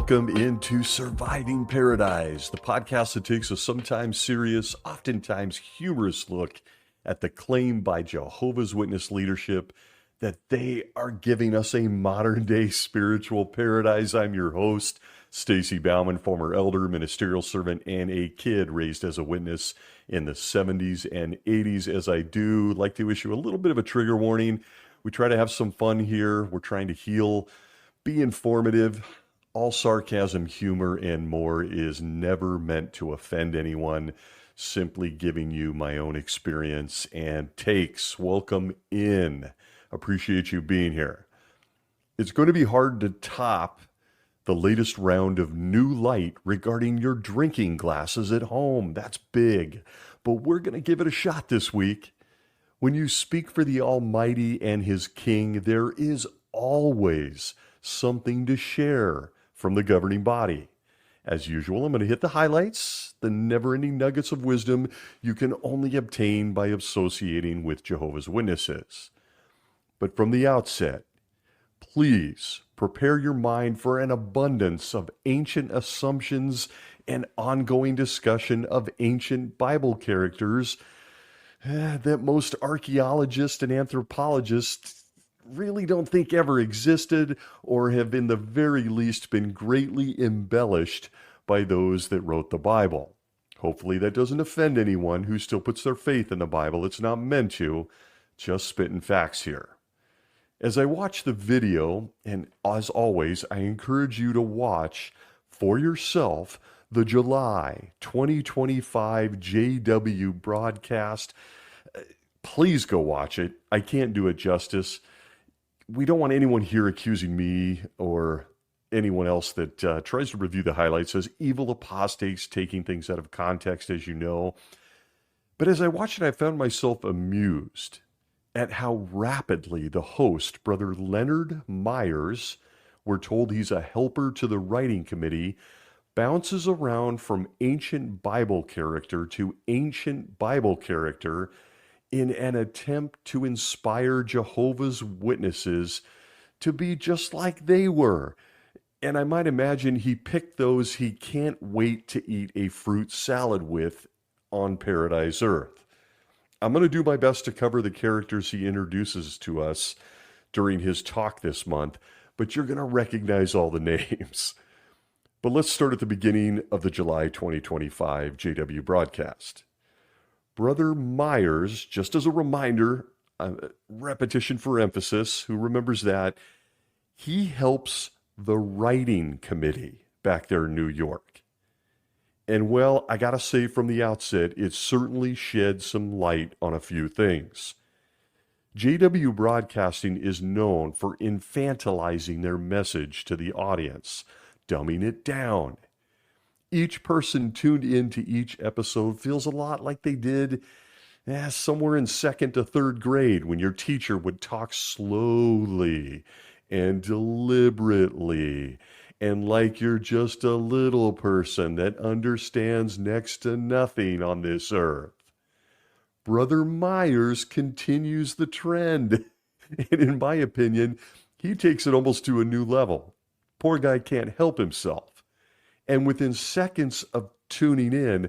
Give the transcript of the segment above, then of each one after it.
Welcome into Surviving Paradise, the podcast that takes a sometimes serious, oftentimes humorous look at the claim by Jehovah's Witness leadership that they are giving us a modern-day spiritual paradise. I'm your host, Stacy Bauman, former elder, ministerial servant, and a kid raised as a witness in the 70s and 80s. As I do, like to issue a little bit of a trigger warning. We try to have some fun here. We're trying to heal, be informative. All sarcasm, humor, and more is never meant to offend anyone. Simply giving you my own experience and takes. Welcome in. Appreciate you being here. It's going to be hard to top the latest round of new light regarding your drinking glasses at home. That's big. But we're going to give it a shot this week. When you speak for the Almighty and His King, there is always something to share from the governing body. As usual, I'm going to hit the highlights, the never-ending nuggets of wisdom you can only obtain by associating with Jehovah's Witnesses. But from the outset, please prepare your mind for an abundance of ancient assumptions and ongoing discussion of ancient Bible characters that most archaeologists and anthropologists really don't think ever existed or have in the very least been greatly embellished by those that wrote the Bible. Hopefully that doesn't offend anyone who still puts their faith in the Bible. It's not meant to, just spitting facts here. As I watch the video, and as always, I encourage you to watch for yourself the July 2025 JW broadcast. Please go watch it. I can't do it justice. We don't want anyone here accusing me or anyone else that tries to review the highlights as evil apostates taking things out of context, as you know. But as I watched it, I found myself amused at how rapidly the host, Brother Leonard Myers, we're told he's a helper to the writing committee, bounces around from ancient Bible character to ancient Bible character in an attempt to inspire Jehovah's Witnesses to be just like they were. And I might imagine he picked those he can't wait to eat a fruit salad with on Paradise Earth. I'm going to do my best to cover the characters he introduces to us during his talk this month, but you're going to recognize all the names. But let's start at the beginning of the July 2025 JW broadcast. Brother Myers, just as a reminder, repetition for emphasis, who remembers that, he helps the writing committee back there in New York. And well, I gotta say from the outset, it certainly shed some light on a few things. JW Broadcasting is known for infantilizing their message to the audience, dumbing it down. Each person tuned into each episode feels a lot like they did somewhere in second to third grade when your teacher would talk slowly and deliberately and like you're just a little person that understands next to nothing on this earth. Brother Myers continues the trend, and in my opinion, he takes it almost to a new level. Poor guy can't help himself. And within seconds of tuning in,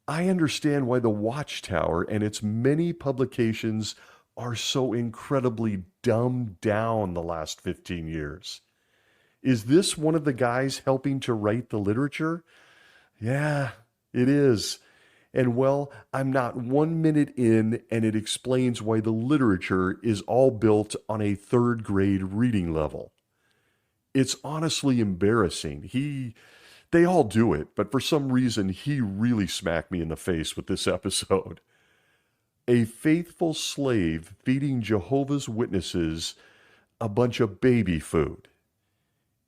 I understand why the Watchtower and its many publications are so incredibly dumbed down the last 15 years. Is this one of the guys helping to write the literature? Yeah, it is. And well, I'm not 1 minute in, and it explains why the literature is all built on a third grade reading level. It's honestly embarrassing. They all do it, but for some reason, he really smacked me in the face with this episode. A faithful slave feeding Jehovah's Witnesses a bunch of baby food.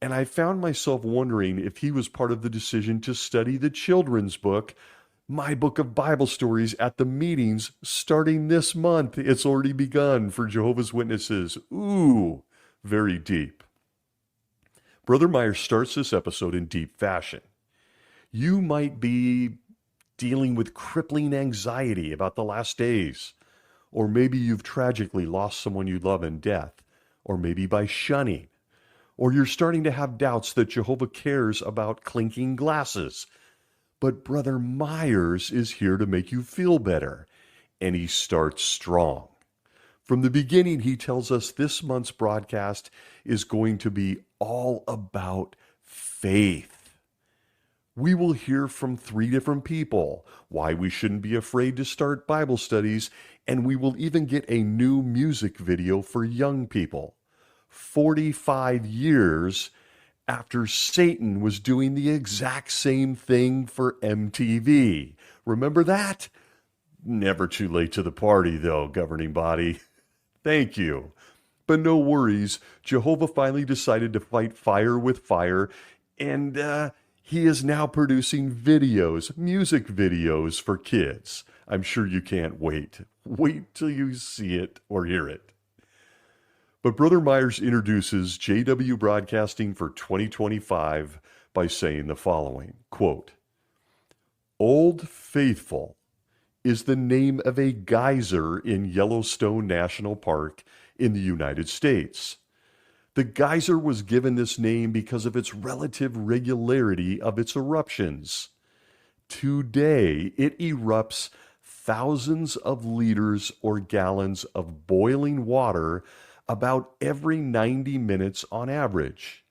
And I found myself wondering if he was part of the decision to study the children's book, My Book of Bible Stories, at the meetings starting this month. It's already begun for Jehovah's Witnesses. Ooh, very deep. Brother Myers starts this episode in deep fashion. You might be dealing with crippling anxiety about the last days, or maybe you've tragically lost someone you love in death, or maybe by shunning, or you're starting to have doubts that Jehovah cares about clinking glasses. But Brother Myers is here to make you feel better, and he starts strong. From the beginning, he tells us this month's broadcast is going to be all about faith. We will hear from 3 different people why we shouldn't be afraid to start Bible studies, and we will even get a new music video for young people. 45 years after Satan was doing the exact same thing for MTV. Remember that? Never too late to the party, though, governing body. Thank you. But no worries, Jehovah finally decided to fight fire with fire, and he is now producing videos, music videos for kids. I'm sure you can't wait. Wait till you see it or hear it. But Brother Myers introduces JW Broadcasting for 2025 by saying the following, quote, "Old Faithful is the name of a geyser in Yellowstone National Park in the United States. The geyser was given this name because of its relative regularity of its eruptions. Today, it erupts thousands of liters or gallons of boiling water about every 90 minutes on average.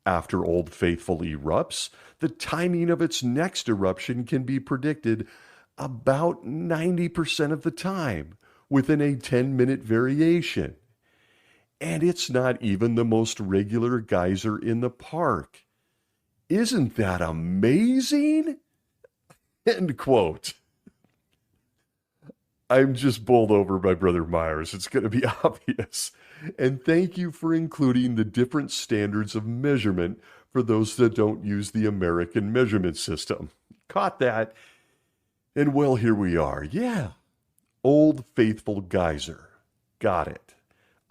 After Old Faithful erupts, the timing of its next eruption can be predicted about 90% of the time, within a 10-minute variation. And it's not even the most regular geyser in the park. Isn't that amazing?" End quote. I'm just bowled over by Brother Myers. It's going to be obvious. And thank you for including the different standards of measurement for those that don't use the American measurement system. Caught that? And well, here we are. Yeah, Old Faithful Geyser. Got it.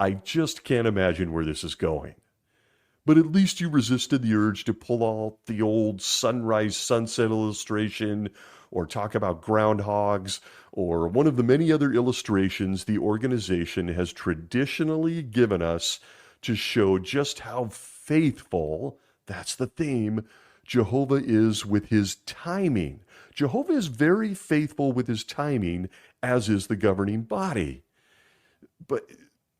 I just can't imagine where this is going. But at least you resisted the urge to pull out the old sunrise sunset illustration or talk about groundhogs or one of the many other illustrations the organization has traditionally given us to show just how faithful, that's the theme, Jehovah is with his timing. Jehovah is very faithful with his timing, as is the governing body. But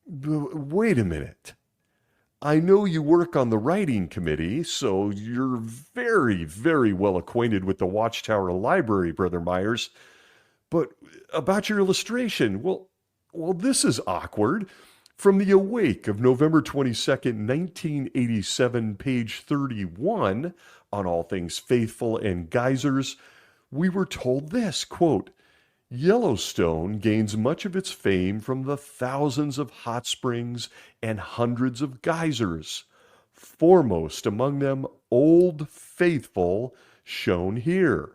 wait a minute. I know you work on the writing committee, so you're very, very well acquainted with the Watchtower Library, Brother Myers. But about your illustration, well, this is awkward. From the Awake of November 22nd, 1987, page 31, on All Things Faithful and Geysers, we were told this, quote, "Yellowstone gains much of its fame from the thousands of hot springs and hundreds of geysers, foremost among them Old Faithful, shown here.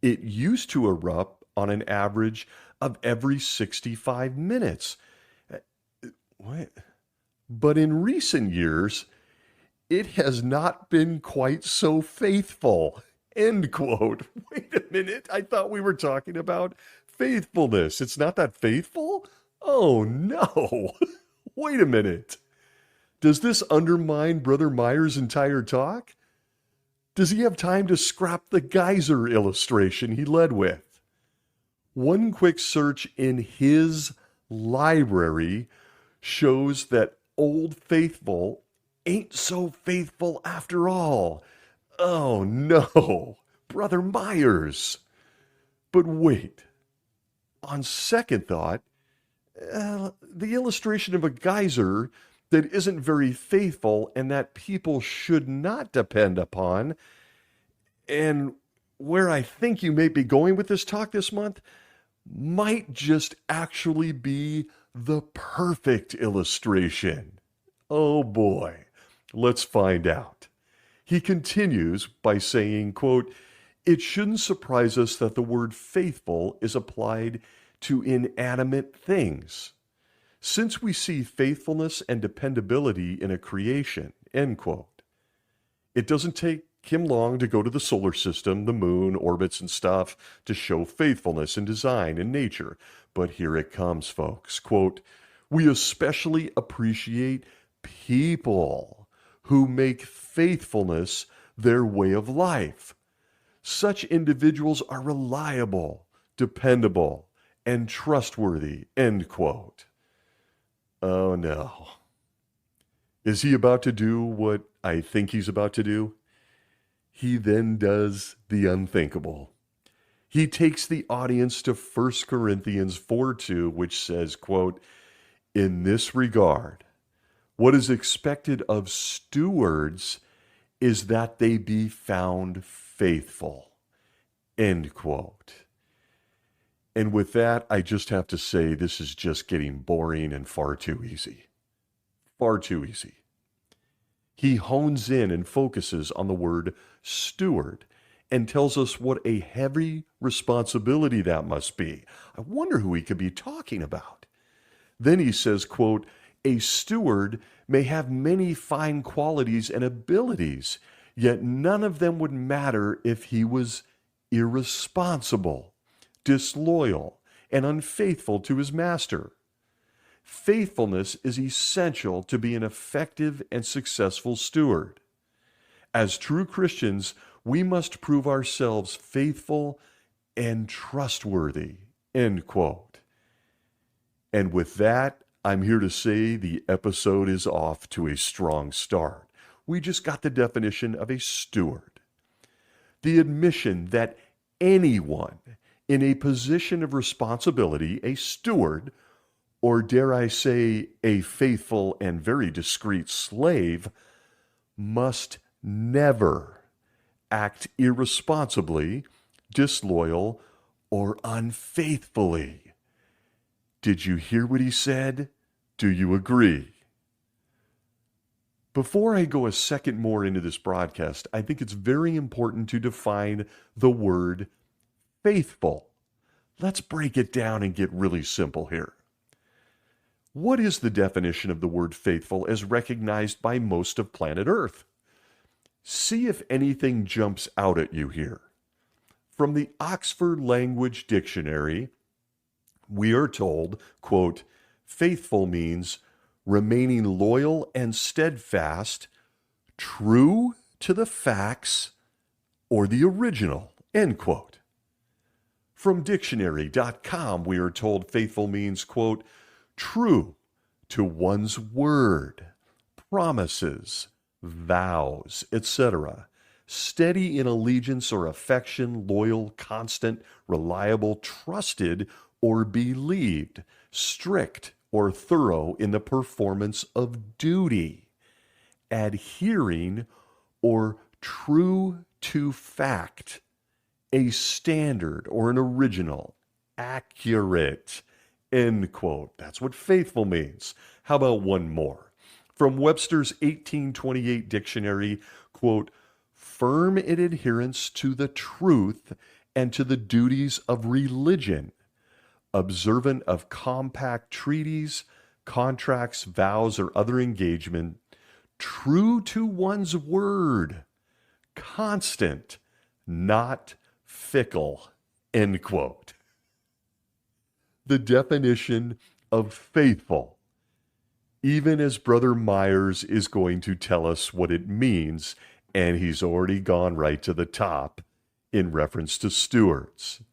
It used to erupt on an average of every 65 minutes. What? But in recent years, it has not been quite so faithful." End quote. Wait a minute. I thought we were talking about faithfulness. It's not that faithful? Oh, no. Wait a minute. Does this undermine Brother Myers' entire talk? Does he have time to scrap the geyser illustration he led with? One quick search in his library shows that Old Faithful ain't so faithful after all. Oh, no, Brother Myers. But wait, on second thought, the illustration of a geyser that isn't very faithful and that people should not depend upon, and where I think you may be going with this talk this month, might just actually be the perfect illustration. Oh boy, let's find out. He continues by saying, quote, "It shouldn't surprise us that the word faithful is applied to inanimate things, since we see faithfulness and dependability in a creation," end quote. It doesn't take him long to go to the solar system, the moon, orbits, and stuff to show faithfulness in design and nature. But here it comes, folks. Quote, "We especially appreciate people who make faithfulness their way of life. Such individuals are reliable, dependable, and trustworthy, end quote. Oh no. Is he about to do what I think he's about to do? He then does the unthinkable. He takes the audience to 1 Corinthians 4:2, which says, quote, "In this regard, what is expected of stewards is that they be found faithful," end quote. And with that, I just have to say this is just getting boring and far too easy. Far too easy. He hones in and focuses on the word steward and tells us what a heavy responsibility that must be. I wonder who he could be talking about. Then he says, quote, "A steward may have many fine qualities and abilities, yet none of them would matter if he was irresponsible, disloyal, and unfaithful to his master. Faithfulness is essential to be an effective and successful steward. As true Christians, we must prove ourselves faithful and trustworthy," end quote. And with that, I'm here to say the episode is off to a strong start. We just got the definition of a steward. The admission that anyone in a position of responsibility, a steward, or dare I say, a faithful and very discreet slave, must never act irresponsibly, disloyal, or unfaithfully. Did you hear what he said? Do you agree? Before I go a second more into this broadcast, I think it's very important to define the word faithful. Let's break it down and get really simple here. What is the definition of the word faithful as recognized by most of planet Earth? See if anything jumps out at you here. From the Oxford Language Dictionary, we are told, quote, "Faithful means remaining loyal and steadfast, true to the facts or the original," end quote. From dictionary.com, we are told faithful means, quote, "true to one's word, promises, vows, etc., steady in allegiance or affection, loyal, constant, reliable, trusted, or believed, strict or thorough in the performance of duty, adhering or true to fact, a standard or an original, accurate," end quote. That's what faithful means. How about one more? From Webster's 1828 dictionary, quote, "firm in adherence to the truth and to the duties of religion, observant of compact treaties, contracts, vows, or other engagement, true to one's word, constant, not fickle," end quote. The definition of faithful, even as Brother Myers is going to tell us what it means, and he's already gone right to the top in reference to stewards.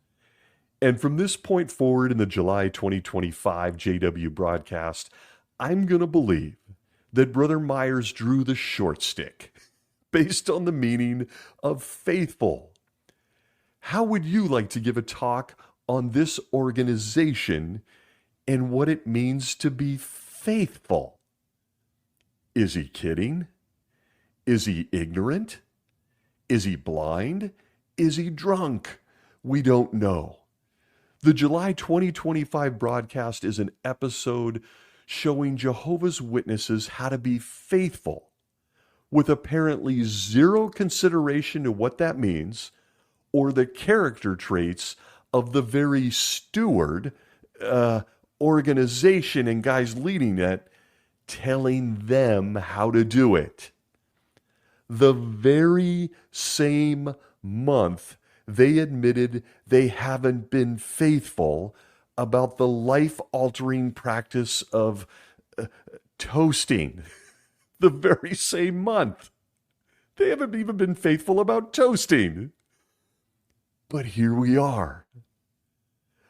And from this point forward in the July 2025 JW broadcast, I'm going to believe that Brother Myers drew the short stick based on the meaning of faithful. How would you like to give a talk on this organization and what it means to be faithful? Is he kidding? Is he ignorant? Is he blind? Is he drunk? We don't know. The July 2025 broadcast is an episode showing Jehovah's Witnesses how to be faithful, with apparently zero consideration to what that means or the character traits of the very steward organization and guys leading it, telling them how to do it. The very same month they admitted they haven't been faithful about the life-altering practice of toasting. the very same month. They haven't even been faithful about toasting. But here we are.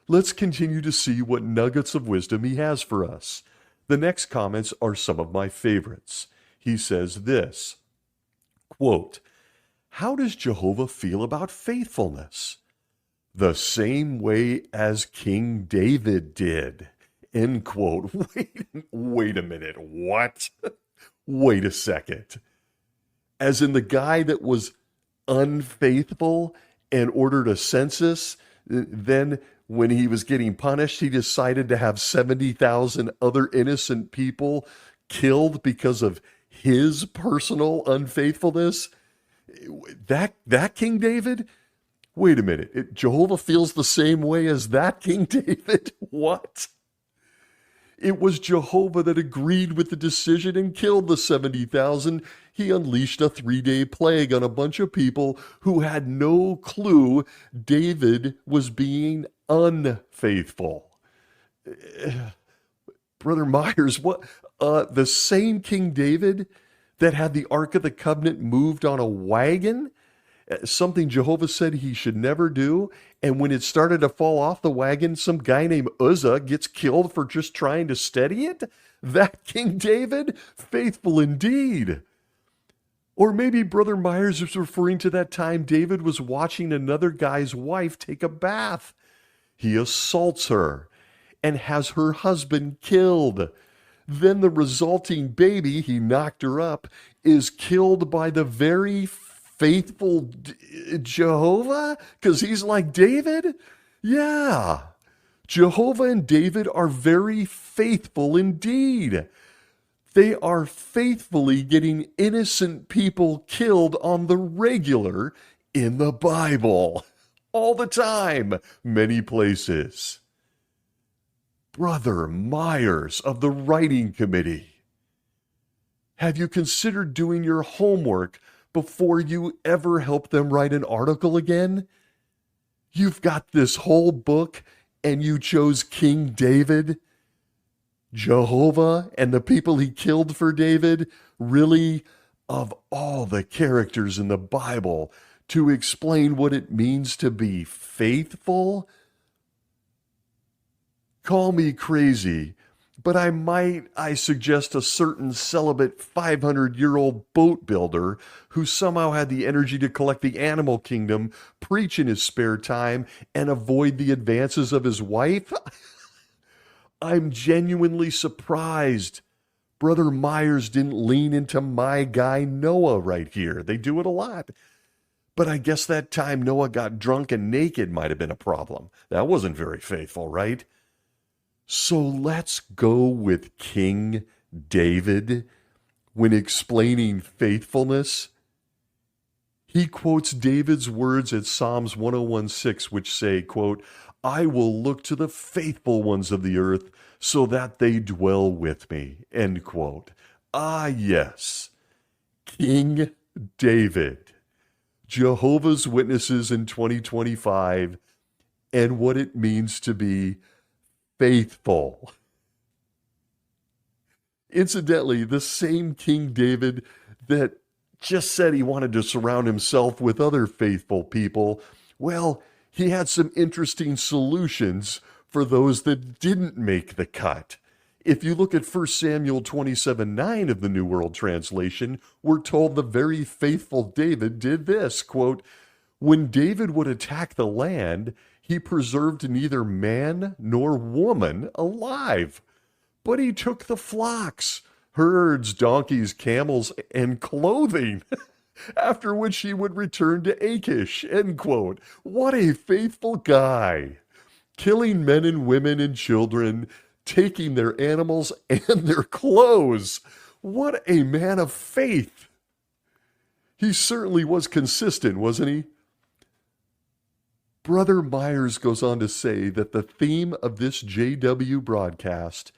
Let's continue to see what nuggets of wisdom he has for us. The next comments are some of my favorites. He says this, quote, "How does Jehovah feel about faithfulness? The same way as King David did." End quote. Wait a minute. What? Wait a second. As in the guy that was unfaithful and ordered a census, then when he was getting punished, he decided to have 70,000 other innocent people killed because of his personal unfaithfulness? That King David? Wait a minute. Jehovah feels the same way as that King David? What? It was Jehovah that agreed with the decision and killed the 70,000. He unleashed a 3-day plague on a bunch of people who had no clue David was being unfaithful. Brother Myers, what? The same King David that had the Ark of the Covenant moved on a wagon? Something Jehovah said he should never do. And when it started to fall off the wagon, some guy named Uzzah gets killed for just trying to steady it? That King David? Faithful indeed. Or maybe Brother Myers is referring to that time David was watching another guy's wife take a bath. He assaults her and has her husband killed. Then the resulting baby, he knocked her up, is killed by the very faithful Jehovah? Because he's like David? Yeah. Jehovah and David are very faithful indeed. They are faithfully getting innocent people killed on the regular in the Bible. All the time, many places. Brother Myers of the writing committee, have you considered doing your homework before you ever help them write an article again? You've got this whole book and you chose King David, Jehovah, and the people he killed for David. Really, of all the characters in the Bible to explain what it means to be faithful? Call me crazy, but I suggest a certain celibate 500-year-old boat builder who somehow had the energy to collect the animal kingdom, preach in his spare time, and avoid the advances of his wife? I'm genuinely surprised Brother Myers didn't lean into my guy Noah right here. They do it a lot. But I guess that time Noah got drunk and naked might have been a problem. That wasn't very faithful, right? So let's go with King David when explaining faithfulness. He quotes David's words at Psalms 101:6, which say, quote, "I will look to the faithful ones of the earth so that they dwell with me," end quote. Ah, yes, King David, Jehovah's Witnesses in 2025, and what it means to be faithful. Incidentally, the same King David that just said he wanted to surround himself with other faithful people, well, he had some interesting solutions for those that didn't make the cut. If you look at 1 Samuel 27:9 of the New World Translation, we're told the very faithful David did this, quote, "When David would attack the land, he preserved neither man nor woman alive, but he took the flocks, herds, donkeys, camels, and clothing, after which he would return to Achish," end quote. What a faithful guy. Killing men and women and children, taking their animals and their clothes. What a man of faith. He certainly was consistent, wasn't he? Brother Myers goes on to say that the theme of this JW broadcast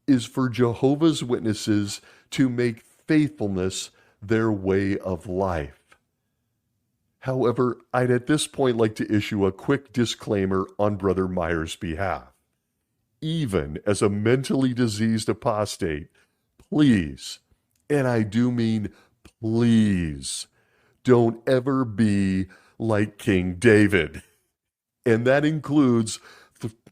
is for Jehovah's Witnesses to make faithfulness their way of life. However, I'd at this point like to issue a quick disclaimer on Brother Myers' behalf. Even as a mentally diseased apostate, please And I do mean, please don't ever be like King David. And that includes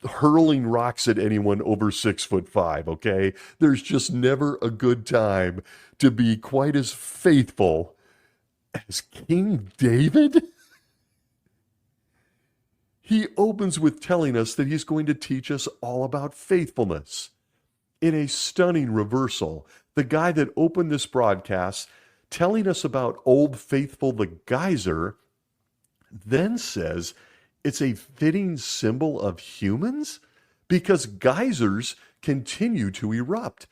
hurling rocks at anyone over 6'5", okay? There's just never a good time to be quite as faithful as King David. He opens with telling us that he's going to teach us all about faithfulness. In a stunning reversal, the guy that opened this broadcast telling us about Old Faithful the Geyser then says it's a fitting symbol of humans because geysers continue to erupt,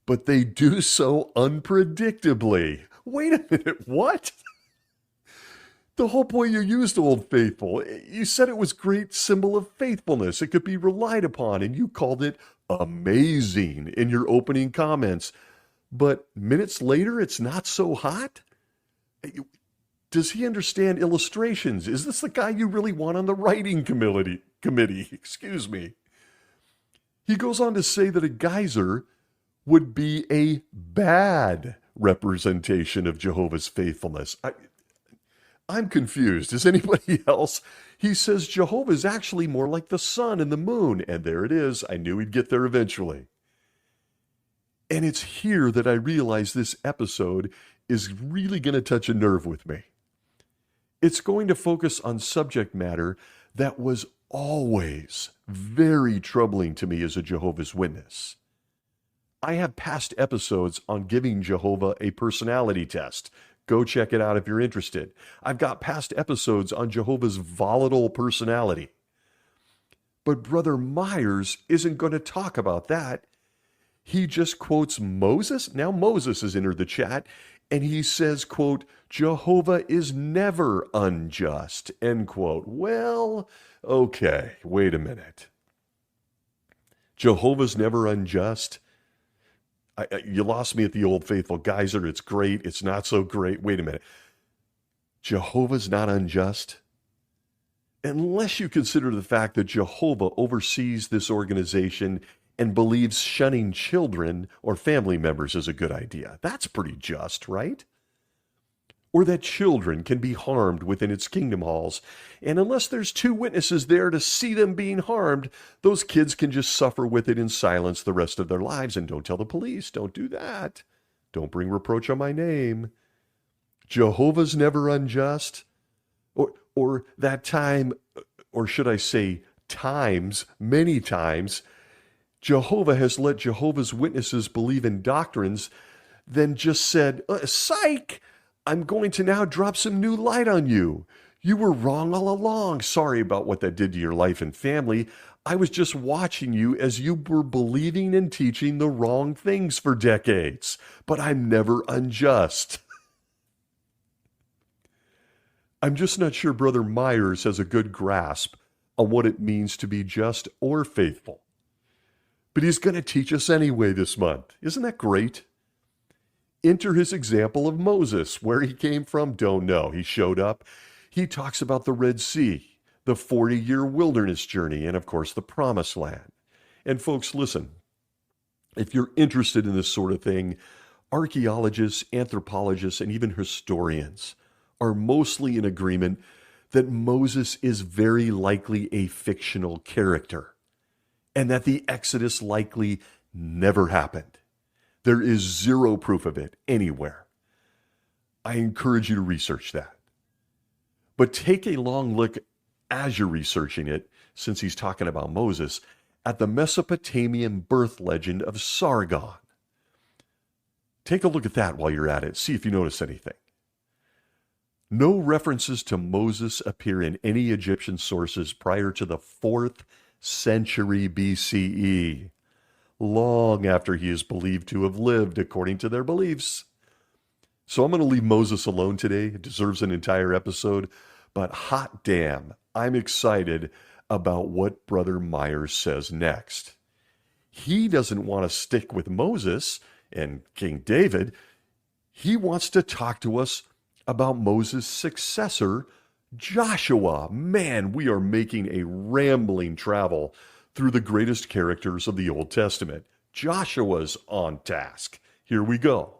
but they do so unpredictably. Wait a minute, what? The whole point you used Old Faithful. You said it was a great symbol of faithfulness. It could be relied upon, and you called it amazing in your opening comments. But minutes later, it's not so hot? Does he understand illustrations? Is this the guy you really want on the writing committee? Excuse me. He goes on to say that a geyser would be a bad representation of Jehovah's faithfulness. I'm confused. Is anybody else? He says Jehovah is actually more like the sun and the moon. And there it is. I knew he'd get there eventually. And it's here that I realize this episode is really going to touch a nerve with me. It's going to focus on subject matter that was always very troubling to me as a Jehovah's Witness. I have past episodes on giving Jehovah a personality test. Go check it out if you're interested. I've got past episodes on Jehovah's volatile personality. But Brother Myers isn't going to talk about that. He just quotes Moses. Now Moses has entered the chat, and he says, quote, Jehovah is never unjust, end quote. Well, okay, wait a minute. Jehovah's never unjust? You lost me at the Old Faithful Geyser. It's great. It's not so great. Wait a minute. Jehovah's not unjust? Unless you consider the fact that Jehovah oversees this organization and believes shunning children or family members is a good idea. That's pretty just, right? Or that children can be harmed within its kingdom halls, and unless there's two witnesses there to see them being harmed, those kids can just suffer with it in silence the rest of their lives. And don't tell the police. Don't do that. Don't bring reproach on my name. Jehovah's never unjust. Or that time, or should I say times, many times, Jehovah has let Jehovah's Witnesses believe in doctrines, then just said, psych, I'm going to now drop some new light on you. You were wrong all along. Sorry about what that did to your life and family. I was just watching you as you were believing and teaching the wrong things for decades. But I'm never unjust. I'm just not sure Brother Myers has a good grasp on what it means to be just or faithful. But he's going to teach us anyway this month. Isn't that great? Enter his example of Moses. Where he came from, don't know. He showed up. He talks about the Red Sea, the 40-year wilderness journey, and of course the Promised Land. And folks, listen, if you're interested in this sort of thing, archaeologists, anthropologists, and even historians are mostly in agreement that Moses is very likely a fictional character, and that the Exodus likely never happened. There is zero proof of it anywhere. I encourage you to research that. But take a long look as you're researching it, since he's talking about Moses, at the Mesopotamian birth legend of Sargon. Take a look at that while you're at it. See if you notice anything. No references to Moses appear in any Egyptian sources prior to the 4th century BCE, long after he is believed to have lived according to their beliefs. So I'm going to leave Moses alone today. It deserves an entire episode, but hot damn, I'm excited about what Brother Myers says next. He doesn't want to stick with Moses and King David. He wants to talk to us about Moses' successor, Joshua. Man, we are making a rambling travel through the greatest characters of the Old Testament. Joshua's on task. Here we go.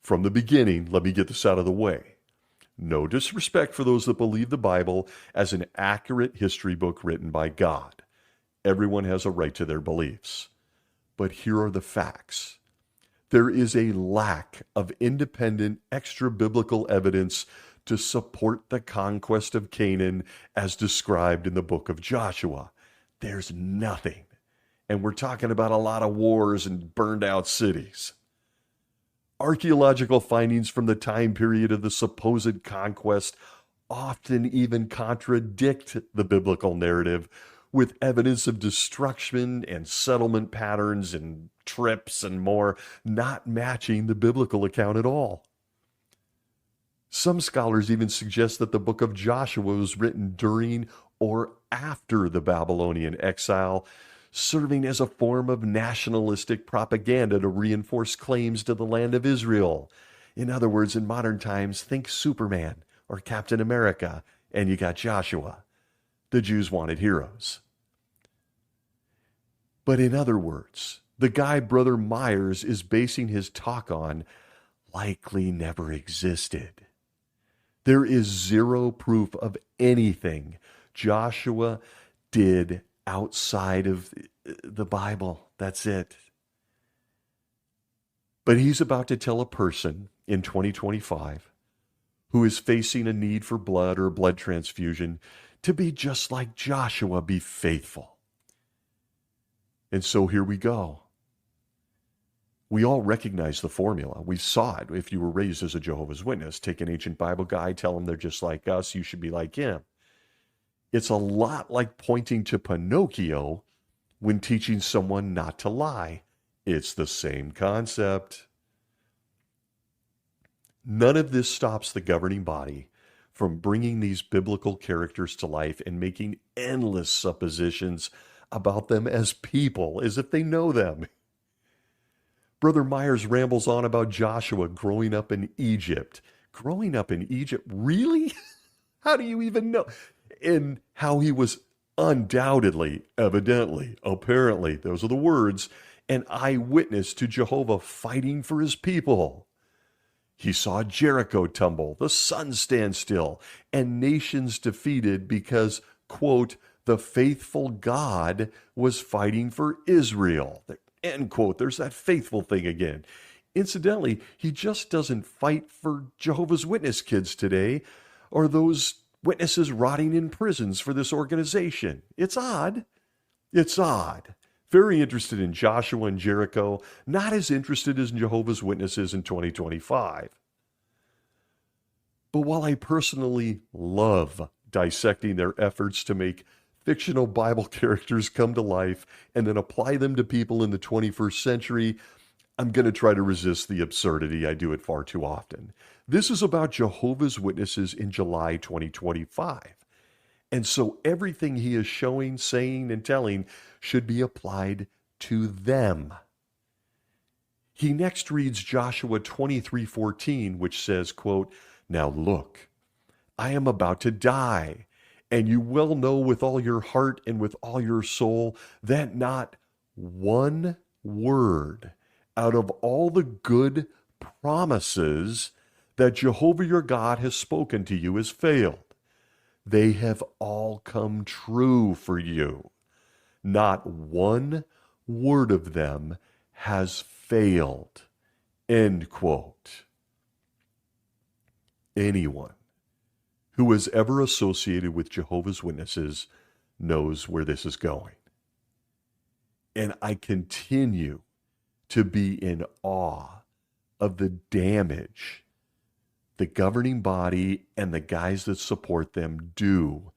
From the beginning, let me get this out of the way. No disrespect for those that believe the Bible as an accurate history book written by God. Everyone has a right to their beliefs. But here are the facts. There is a lack of independent extra-biblical evidence to support the conquest of Canaan as described in the book of Joshua. There's nothing. And we're talking about a lot of wars and burned out cities. Archaeological findings from the time period of the supposed conquest often even contradict the biblical narrative, with evidence of destruction and settlement patterns and trips and more not matching the biblical account at all. Some scholars even suggest that the book of Joshua was written during or after the Babylonian exile, serving as a form of nationalistic propaganda to reinforce claims to the land of Israel. In other words, in modern times, think Superman or Captain America, and you got Joshua. The Jews wanted heroes. But in other words, the guy Brother Myers is basing his talk on likely never existed. There is zero proof of anything Joshua did outside of the Bible. That's it. But he's about to tell a person in 2025 who is facing a need for blood or blood transfusion to be just like Joshua, be faithful. And so here we go. We all recognize the formula. We saw it. If you were raised as a Jehovah's Witness, take an ancient Bible guy, tell them they're just like us, you should be like him. It's a lot like pointing to Pinocchio when teaching someone not to lie. It's the same concept. None of this stops the governing body from bringing these biblical characters to life and making endless suppositions about them as people, as if they know them. Brother Myers rambles on about Joshua growing up in Egypt. Growing up in Egypt? Really? How do you even know? And how he was undoubtedly, evidently, apparently, those are the words, an eyewitness to Jehovah fighting for his people. He saw Jericho tumble, the sun stand still, and nations defeated because, quote, the faithful God was fighting for Israel. End quote. There's that faithful thing again. Incidentally, he just doesn't fight for Jehovah's Witness kids today or those witnesses rotting in prisons for this organization. It's odd. It's odd. Very interested in Joshua and Jericho, not as interested as Jehovah's Witnesses in 2025. But while I personally love dissecting their efforts to make fictional Bible characters come to life and then apply them to people in the 21st century, I'm going to try to resist the absurdity. I do it far too often. This is about Jehovah's Witnesses in July 2025. And so everything he is showing, saying, and telling should be applied to them. He next reads Joshua 23:14, which says, quote, now look, I am about to die, and you well know with all your heart and with all your soul that not one word out of all the good promises that Jehovah your God has spoken to you has failed. They have all come true for you. Not one word of them has failed. End quote. Anyone who is ever associated with Jehovah's Witnesses knows where this is going. And I continue to be in awe of the damage the governing body and the guys that support them do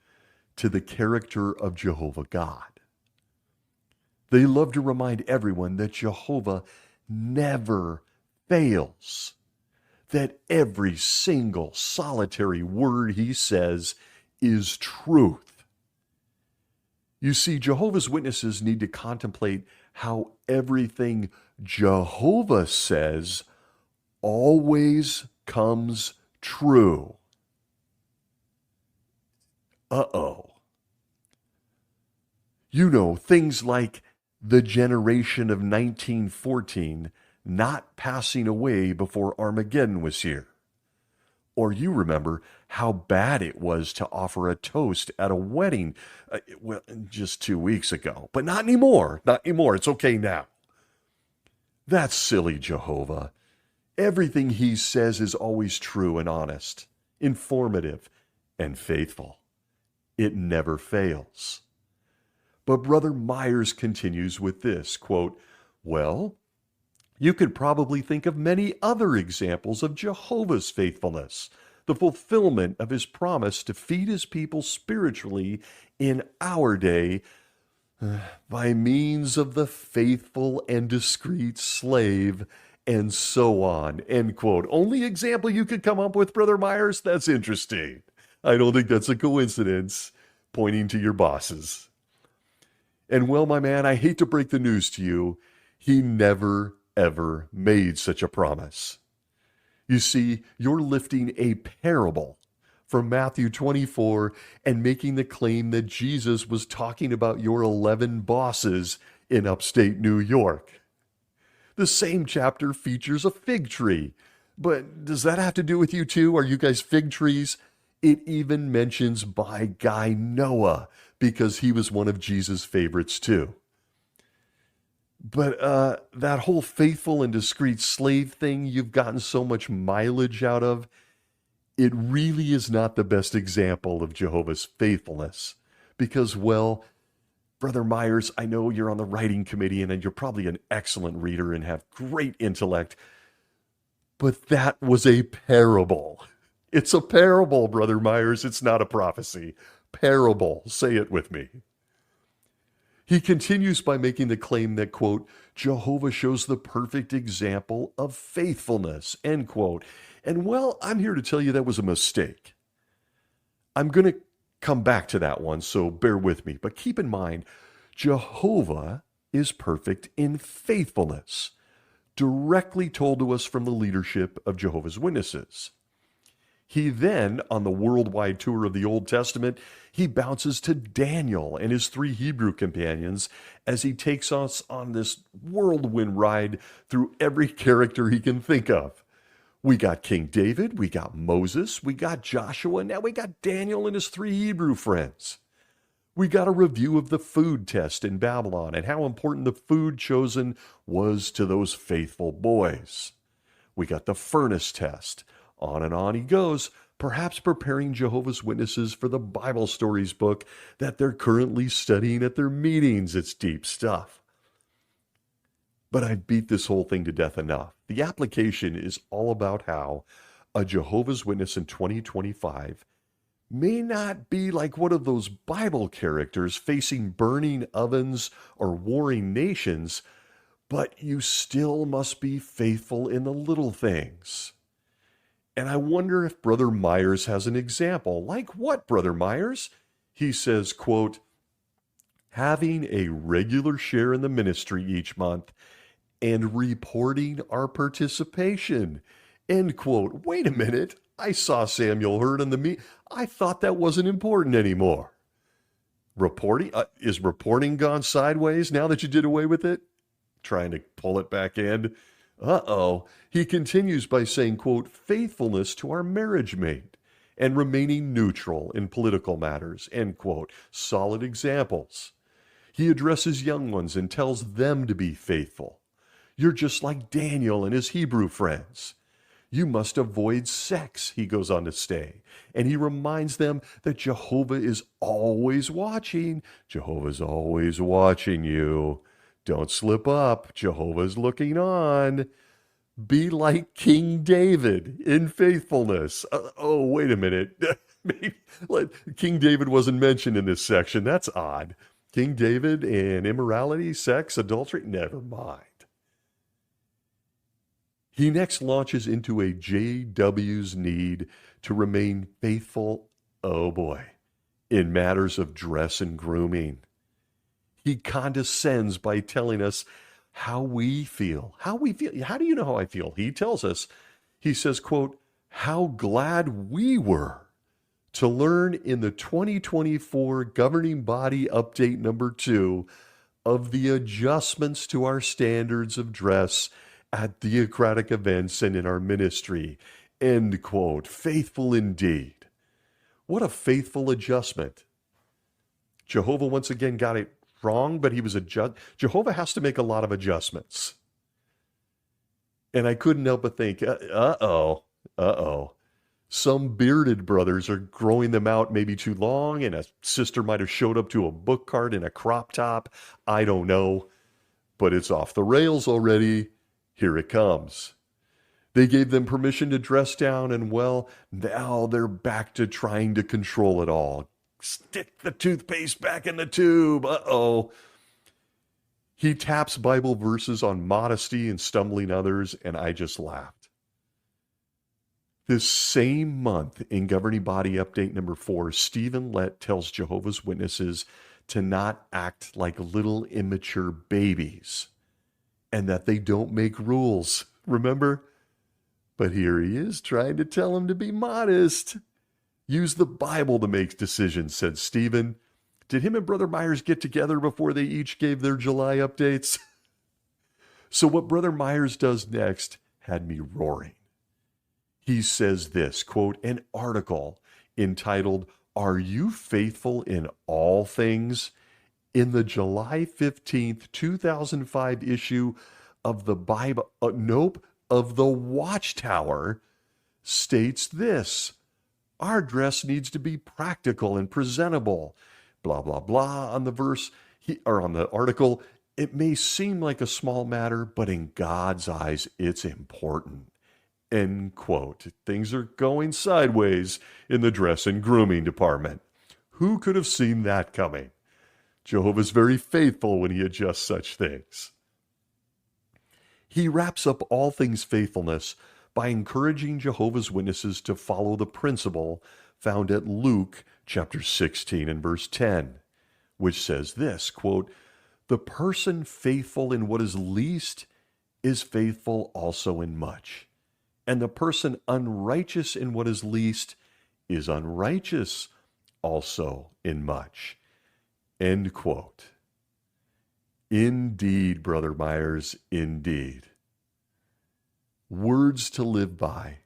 to the character of Jehovah God. They love to remind everyone that Jehovah never fails, that every single solitary word he says is truth. You see, Jehovah's Witnesses need to contemplate how everything Jehovah says always comes true. Uh-oh. You know, things like the generation of 1914 not passing away before Armageddon was here. Or you remember how bad it was to offer a toast at a wedding just 2 weeks ago. But not anymore. Not anymore. It's okay now. That's silly, Jehovah. Everything he says is always true and honest, informative, and faithful. It never fails. But Brother Myers continues with this, quote, well, you could probably think of many other examples of Jehovah's faithfulness, the fulfillment of his promise to feed his people spiritually in our day by means of the faithful and discreet slave, and so on, end quote. Only example you could come up with, Brother Myers? That's interesting. I don't think that's a coincidence, pointing to your bosses. And well, my man, I hate to break the news to you. He never, ever made such a promise. You see, you're lifting a parable from Matthew 24 and making the claim that Jesus was talking about your 11 bosses in upstate New York. The same chapter features a fig tree. But does that have to do with you too? Are you guys fig trees? It even mentions by guy Noah, because he was one of Jesus' favorites too. But that whole faithful and discreet slave thing you've gotten so much mileage out of, it really is not the best example of Jehovah's faithfulness. Because, well, Brother Myers, I know you're on the writing committee and you're probably an excellent reader and have great intellect, but that was a parable. It's a parable, Brother Myers. It's not a prophecy. Parable. Say it with me. He continues by making the claim that, quote, Jehovah shows the perfect example of faithfulness, end quote. And well, I'm here to tell you that was a mistake. I'm going to come back to that one, so bear with me. But keep in mind, Jehovah is perfect in faithfulness, directly told to us from the leadership of Jehovah's Witnesses. He then, on the worldwide tour of the Old Testament, he bounces to Daniel and his 3 Hebrew companions as he takes us on this whirlwind ride through every character he can think of. We got King David, we got Moses, we got Joshua, now we got Daniel and his 3 Hebrew friends. We got a review of the food test in Babylon and how important the food chosen was to those faithful boys. We got the furnace test. On and on he goes, perhaps preparing Jehovah's Witnesses for the Bible Stories book that they're currently studying at their meetings. It's deep stuff. But I beat this whole thing to death enough. The application is all about how a Jehovah's Witness in 2025 may not be like one of those Bible characters facing burning ovens or warring nations, but you still must be faithful in the little things. And I wonder if Brother Myers has an example. Like what, Brother Myers? He says, quote, having a regular share in the ministry each month and reporting our participation, end quote. Wait a minute. I saw Samuel Hurd in the meet. I thought that wasn't important anymore. Reporting? Is reporting gone sideways now that you did away with it? Trying to pull it back in. Uh-oh. He continues by saying, quote, faithfulness to our marriage mate and remaining neutral in political matters, end quote. Solid examples. He addresses young ones and tells them to be faithful. You're just like Daniel and his Hebrew friends. You must avoid sex, he goes on to say. And he reminds them that Jehovah is always watching. Jehovah's always watching you. Don't slip up. Jehovah's looking on. Be like King David in faithfulness. Oh, wait a minute. King David wasn't mentioned in this section. That's odd. King David and immorality, sex, adultery, never mind. He next launches into a JW's need to remain faithful, oh boy, in matters of dress and grooming. He condescends by telling us how we feel. How we feel. How do you know how I feel? He tells us, he says, quote, how glad we were to learn in the 2024 Governing Body Update number 2 of the adjustments to our standards of dress at theocratic events and in our ministry. End quote. Faithful indeed. What a faithful adjustment. Jehovah once again got it wrong, but he was Jehovah has to make a lot of adjustments. And I couldn't help but think, uh-oh. Some bearded brothers are growing them out maybe too long, and a sister might have showed up to a book cart in a crop top. I don't know, but it's off the rails already. Here it comes. They gave them permission to dress down, and well, now they're back to trying to control it all. Stick the toothpaste back in the tube. Uh-oh. He taps Bible verses on modesty and stumbling others, and I just laughed. This same month, in Governing Body Update number 4, Stephen Lett tells Jehovah's Witnesses to not act like little immature babies and that they don't make rules. Remember? But here he is trying to tell them to be modest. Use the Bible to make decisions, said Stephen. Did him and Brother Myers get together before they each gave their July updates? So what Brother Myers does next had me roaring. He says this, quote, an article entitled, "Are You Faithful in All Things?" in the July 15th, 2005 issue of the Bible, of the Watchtower, states this: our dress needs to be practical and presentable, blah, blah, blah, on the verse, on the article. It may seem like a small matter, but in God's eyes, it's important. End quote. Things are going sideways in the dress and grooming department. Who could have seen that coming? Jehovah's very faithful when he adjusts such things. He wraps up all things faithfulness by encouraging Jehovah's Witnesses to follow the principle found at Luke chapter 16 and verse 10, which says this, quote, the person faithful in what is least is faithful also in much. And the person unrighteous in what is least is unrighteous also in much. End quote. Indeed, Brother Myers, indeed. Words to live by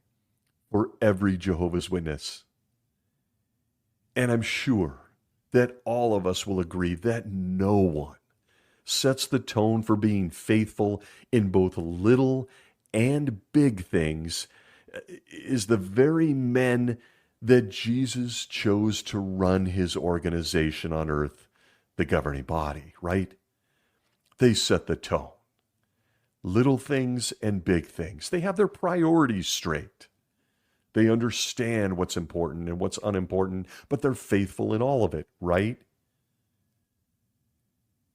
for every Jehovah's Witness. And I'm sure that all of us will agree that no one sets the tone for being faithful in both little and big things is the very men that Jesus chose to run his organization on earth, the governing body, right? They set the tone. Little things and big things. They have their priorities straight. They understand what's important and what's unimportant, but they're faithful in all of it, right?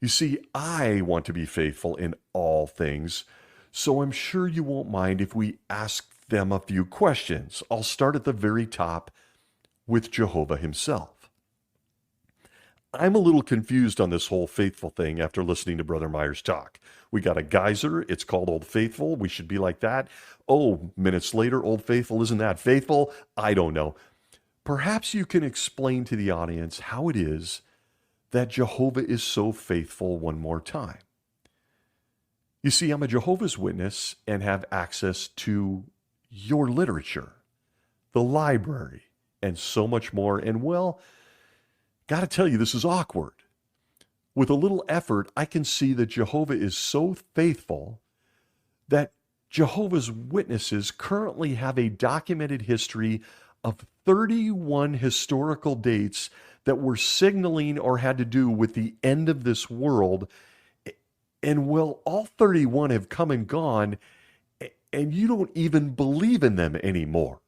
You see, I want to be faithful in all things, so I'm sure you won't mind if we ask them a few questions. I'll start at the very top with Jehovah himself. I'm a little confused on this whole faithful thing after listening to Brother Myers talk. We got a geyser. It's called Old Faithful. We should be like that. Oh, minutes later, Old Faithful isn't that faithful? I don't know. Perhaps you can explain to the audience how it is that Jehovah is so faithful one more time. You see, I'm a Jehovah's Witness and have access to your literature, the library, and so much more. And well, got to tell you, this is awkward. With a little effort, I can see that Jehovah is so faithful that Jehovah's Witnesses currently have a documented history of 31 historical dates that were signaling or had to do with the end of this world. And well, all 31 have come and gone, and you don't even believe in them anymore.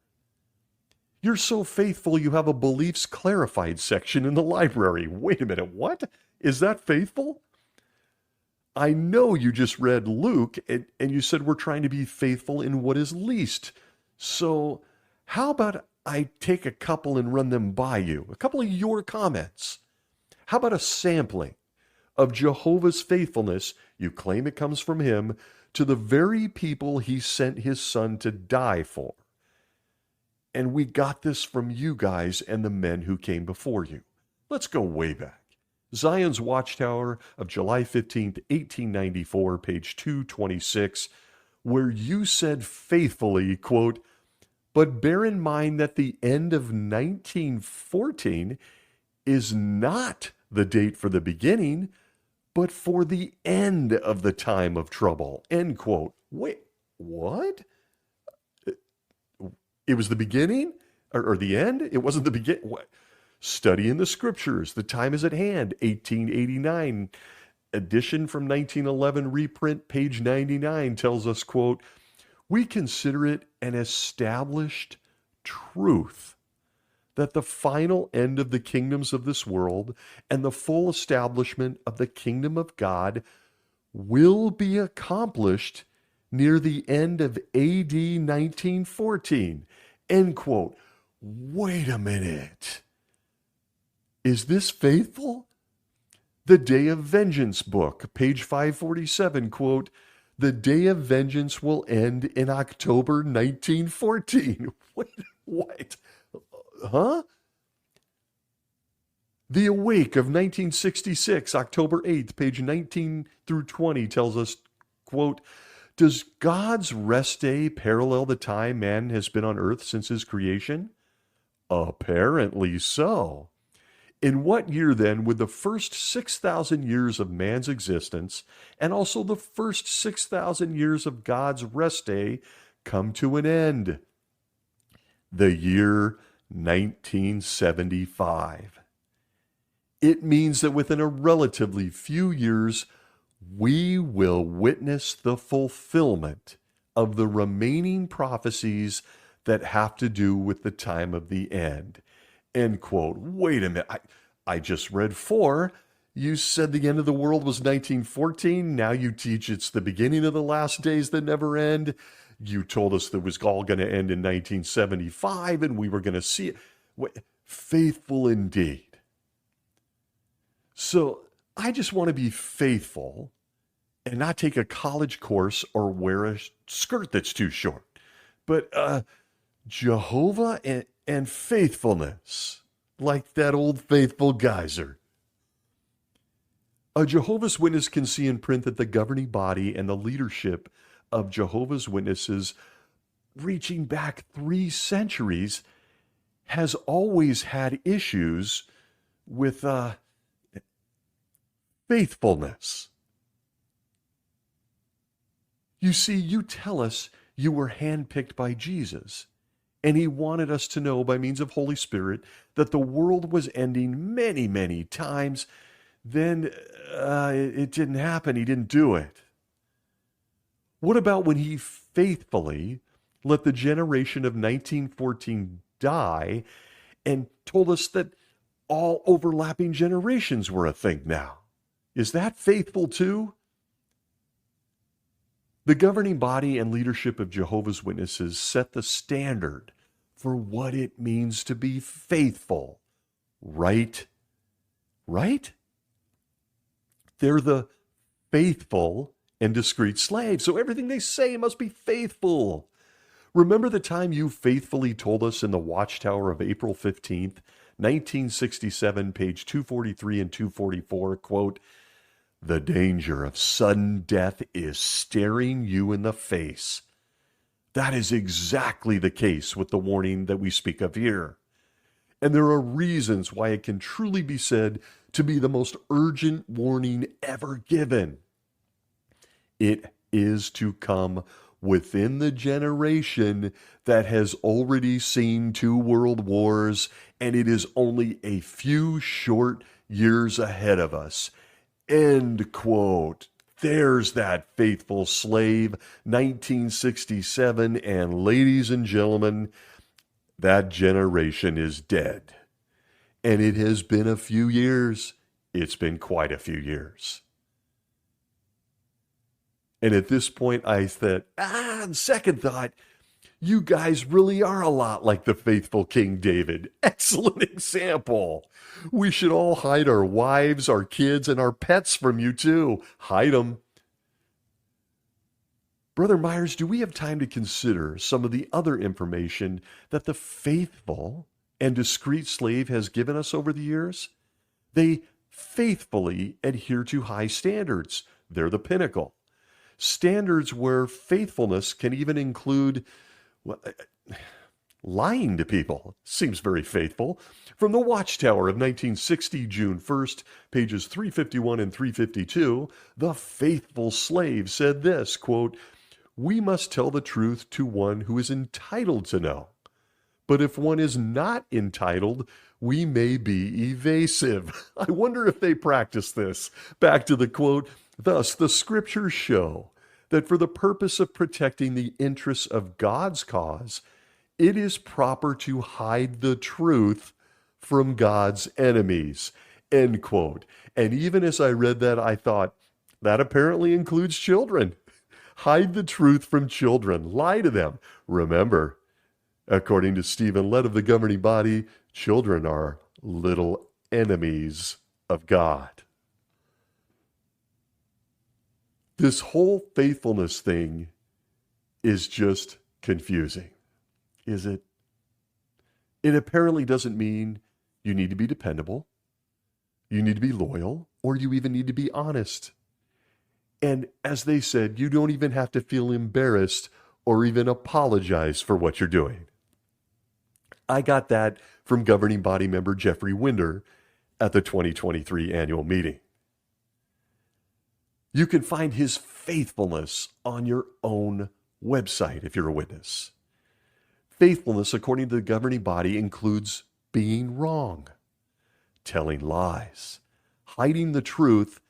You're so faithful you have a beliefs clarified section in the library. Wait a minute, what? Is that faithful? I know you just read Luke, and you said we're trying to be faithful in what is least. So how about I take a couple and run them by you? A couple of your comments. How about a sampling of Jehovah's faithfulness, you claim it comes from him, to the very people he sent his son to die for? And we got this from you guys and the men who came before you. Let's go way back. Zion's Watchtower of July 15th, 1894, page 226. where you said faithfully, quote, "But bear in mind that the end of 1914 is not the date for the beginning, but for the end of the time of trouble," end quote. Wait, what? It was the beginning or the end? It wasn't the beginning. What? Study in the scriptures. The time is at hand. 1889 edition from 1911 reprint, page 99 tells us, quote, "We consider it an established truth that the final end of the kingdoms of this world and the full establishment of the kingdom of God will be accomplished near the end of AD 1914, end quote. Wait a minute. Is this faithful? The Day of Vengeance book, page 547, quote, "The Day of Vengeance will end in October 1914. Wait, what? Huh? The Awake of 1966, October 8th, page 19 through 20 tells us, quote, "Does God's rest day parallel the time man has been on earth since his creation? Apparently so. In what year, then, would the first 6,000 years of man's existence and also the first 6,000 years of God's rest day come to an end? The year 1975. It means that within a relatively few years, we will witness the fulfillment of the remaining prophecies that have to do with the time of the end." End quote. Wait a minute. I just read 4. You said the end of the world was 1914. Now you teach it's the beginning of the last days that never end. You told us that it was all going to end in 1975 and we were going to see it. Faithful indeed. So I just want to be faithful and not take a college course or wear a skirt that's too short. But Jehovah and faithfulness, like that old faithful geyser. A Jehovah's Witness can see in print that the governing body and the leadership of Jehovah's Witnesses, reaching back 3 centuries, has always had issues with faithfulness. You see, you tell us you were handpicked by Jesus, and he wanted us to know by means of Holy Spirit that the world was ending many, many times. Then it didn't happen. He didn't do it. What about when he faithfully let the generation of 1914 die and told us that all overlapping generations were a thing now? Is that faithful too? The governing body and leadership of Jehovah's Witnesses set the standard for what it means to be faithful. Right? Right? They're the faithful and discreet slaves, so everything they say must be faithful. Remember the time you faithfully told us in the Watchtower of April 15th, 1967, page 243 and 244, quote, "The danger of sudden death is staring you in the face." That is exactly the case with the warning that we speak of here. And there are reasons why it can truly be said to be the most urgent warning ever given. It is to come within the generation that has already seen 2 world wars, and it is only a few short years ahead of us. End quote. There's that faithful slave, 1967, and ladies and gentlemen, that generation is dead. And it has been a few years. It's been quite a few years. And at this point, I said, on second thought, you guys really are a lot like the faithful King David. Excellent example. We should all hide our wives, our kids, and our pets from you too. Hide them. Brother Myers, do we have time to consider some of the other information that the faithful and discreet slave has given us over the years? They faithfully adhere to high standards. They're the pinnacle. Standards where faithfulness can even include well, lying to people. Seems very faithful. From the Watchtower of 1960, June 1st, pages 351 and 352, the faithful slave said this, quote, "We must tell the truth to one who is entitled to know. But if one is not entitled, we may be evasive." I wonder if they practice this. Back to the quote, "Thus, the scriptures show that for the purpose of protecting the interests of God's cause, it is proper to hide the truth from God's enemies." End quote. And even as I read that, I thought, that apparently includes children. Hide the truth from children. Lie to them. Remember, according to Stephen Lett of the governing body, children are little enemies of God. This whole faithfulness thing is just confusing, is it? It apparently doesn't mean you need to be dependable, you need to be loyal, or you even need to be honest. And as they said, you don't even have to feel embarrassed or even apologize for what you're doing. I got that from governing body member Jeffrey Winder at the 2023 annual meeting. You can find his faithfulness on your own website if you're a witness. Faithfulness, according to the governing body, includes being wrong, telling lies, hiding the truth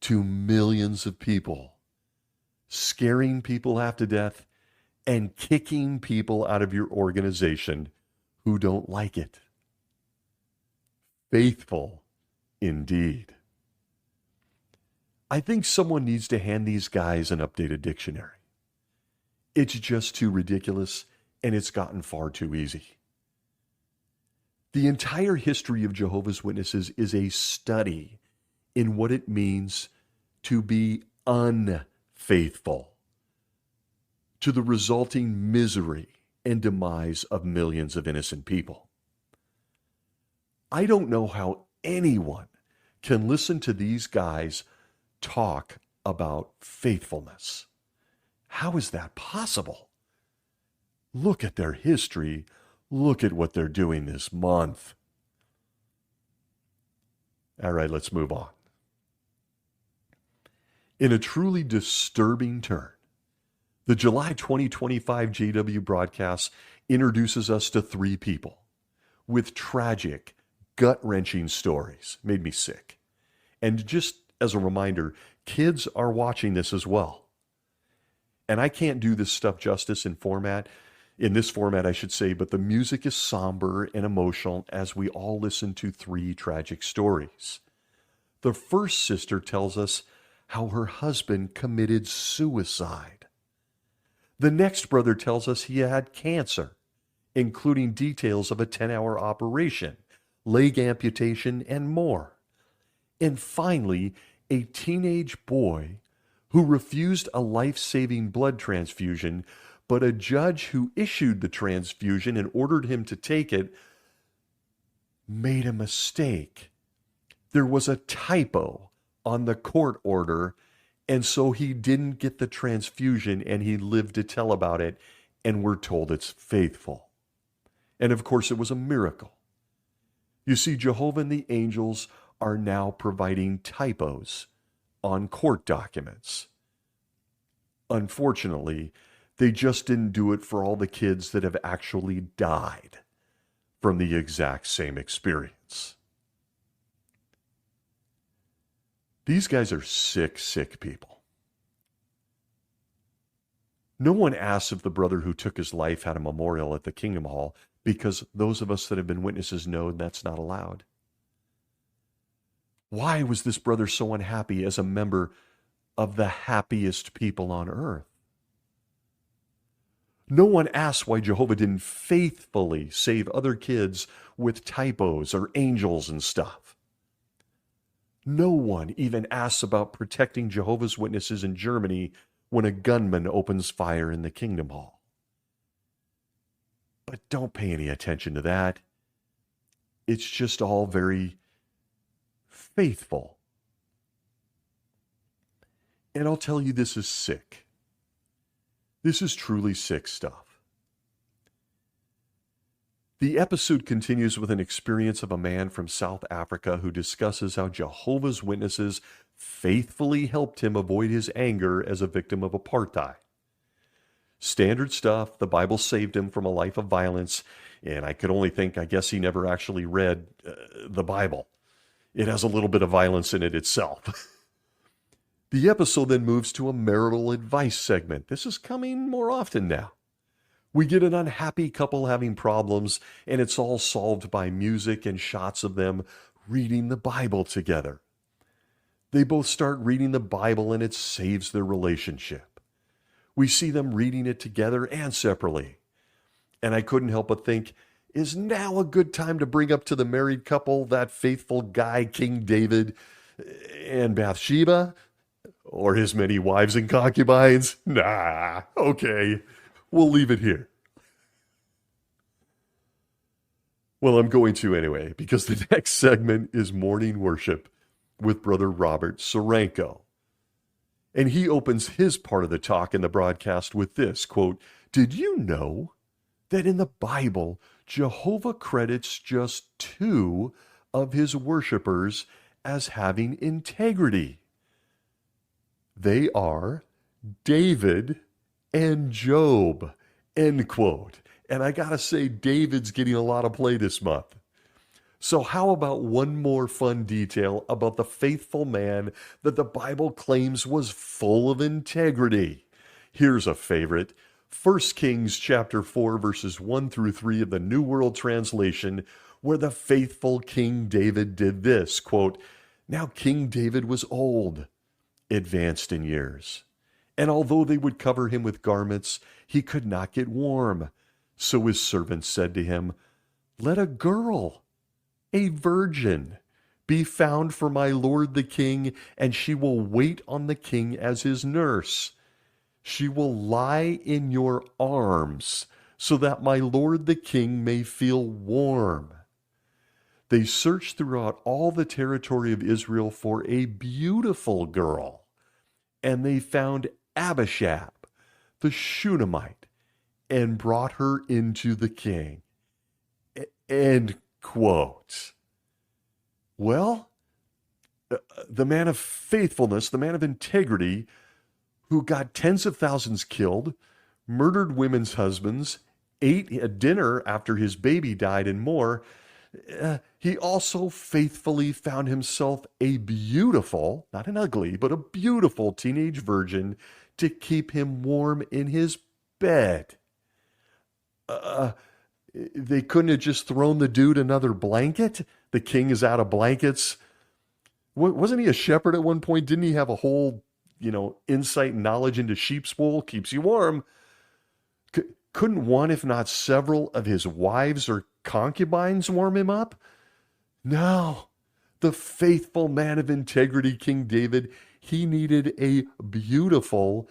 to millions of people, scaring people half to death, and kicking people out of your organization who don't like it. Faithful indeed. I think someone needs to hand these guys an updated dictionary. It's just too ridiculous, and it's gotten far too easy. The entire history of Jehovah's Witnesses is a study in what it means to be unfaithful, to the resulting misery and demise of millions of innocent people. I don't know how anyone can listen to these guys talk about faithfulness. How is that possible? Look at their history. Look at what they're doing this month. All right, let's move on. In a truly disturbing turn, the July 2025 JW broadcast introduces us to three people with tragic, gut-wrenching stories. Made me sick. And just as a reminder, kids are watching this as well. And I can't do this stuff justice in this format, I should say, but the music is somber and emotional as we all listen to three tragic stories. The first sister tells us how her husband committed suicide. The next brother tells us he had cancer, including details of a 10-hour operation, leg amputation, and more. And finally, a teenage boy who refused a life-saving blood transfusion, but a judge who issued the transfusion and ordered him to take it made a mistake. There was a typo on the court order, and so he didn't get the transfusion, and he lived to tell about it, and we're told it's faithful. And of course, it was a miracle. You see, Jehovah and the angels are now providing typos on court documents. Unfortunately, they just didn't do it for all the kids that have actually died from the exact same experience. These guys are sick, sick people. No one asks if the brother who took his life had a memorial at the Kingdom Hall, because those of us that have been witnesses know that's not allowed. Why was this brother so unhappy as a member of the happiest people on earth? No one asks why Jehovah didn't faithfully save other kids with typos or angels and stuff. No one even asks about protecting Jehovah's Witnesses in Germany when a gunman opens fire in the Kingdom Hall. But don't pay any attention to that. It's just all very faithful. And I'll tell you, this is sick. This is truly sick stuff. The episode continues with an experience of a man from South Africa who discusses how Jehovah's Witnesses faithfully helped him avoid his anger as a victim of apartheid. Standard stuff. The Bible saved him from a life of violence, and I could only think, I guess he never actually read the Bible. It has a little bit of violence in it itself. The episode then moves to a marital advice segment. This is coming more often now. We get an unhappy couple having problems, and it's all solved by music and shots of them reading the Bible together. They both start reading the Bible, and it saves their relationship. We see them reading it together and separately. And I couldn't help but think, is now a good time to bring up to the married couple that faithful guy, King David, and Bathsheba? Or his many wives and concubines? Nah, okay. We'll leave it here. Well, I'm going to anyway, because the next segment is morning worship with Brother Robert Sorenko. And he opens his part of the talk in the broadcast with this, quote, "Did you know that in the Bible, Jehovah credits just 2 of his worshipers as having integrity? They are David and Job," end quote. And I gotta say, David's getting a lot of play this month. So how about one more fun detail about the faithful man that the Bible claims was full of integrity? Here's a favorite. 1 Kings chapter 4, verses 1 through 3 of the New World Translation, where the faithful King David did this, quote, "Now King David was old, advanced in years, and although they would cover him with garments, he could not get warm. So his servants said to him, 'Let a girl, a virgin, be found for my lord the king, and she will wait on the king as his nurse. She will lie in your arms, so that my lord the king may feel warm.' They searched throughout all the territory of Israel for a beautiful girl, and they found Abishab, the Shunammite, and brought her into the king." End quote. Well, the man of faithfulness, the man of integrity, who got tens of thousands killed, murdered women's husbands, ate a dinner after his baby died, and more, he also faithfully found himself a beautiful, not an ugly, but a beautiful teenage virgin to keep him warm in his bed. They couldn't have just thrown the dude another blanket? The king is out of blankets. Wasn't he a shepherd at one point? Didn't he have a whole, insight and knowledge into sheep's wool? Keeps you warm. Couldn't one, if not several, of his wives or concubines warm him up? No. The faithful man of integrity, King David, he needed a beautiful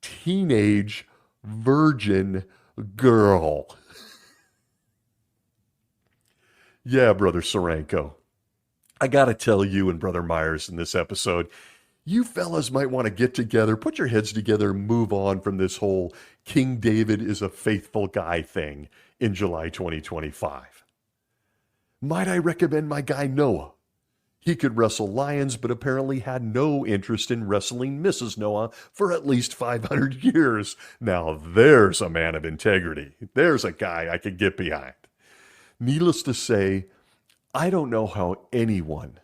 teenage virgin girl. Yeah, Brother Sorenko. I got to tell you and Brother Myers in this episode, you fellas might want to get together, put your heads together, and move on from this whole King David is a faithful guy thing in July 2025. Might I recommend my guy Noah? He could wrestle lions, but apparently had no interest in wrestling Mrs. Noah for at least 500 years. Now there's a man of integrity. There's a guy I could get behind. Needless to say, I don't know how anyone